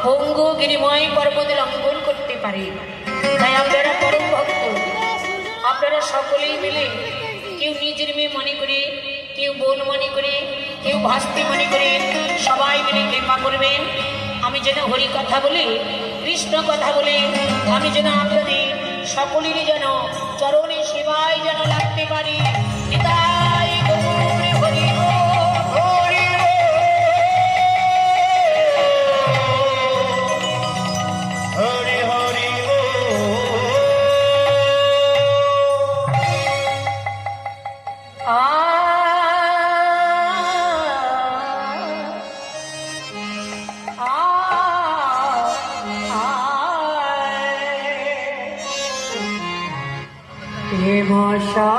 পঙ্গু গিরিময় পর্বত লঙ্ঘন করতে পারে। তাই আপনারা পরম ভক্ত, আপনারা সকলেই মিলে, কেউ নিজের মেয়ে মনে করে, কেউ বোন মনে করে, কেউ ভাস্তি মনে করে, সবাই মিলে কৃপা করবেন। আমি যেন হরি কথা বলি, কৃষ্ণ কথা বলি, আমি যেন আপনাদের সকলেরই যেন চরণে সেবায় যেন লাগতে পারি। নিতাই গৌর হরি হরি হরি হরি। ভাষা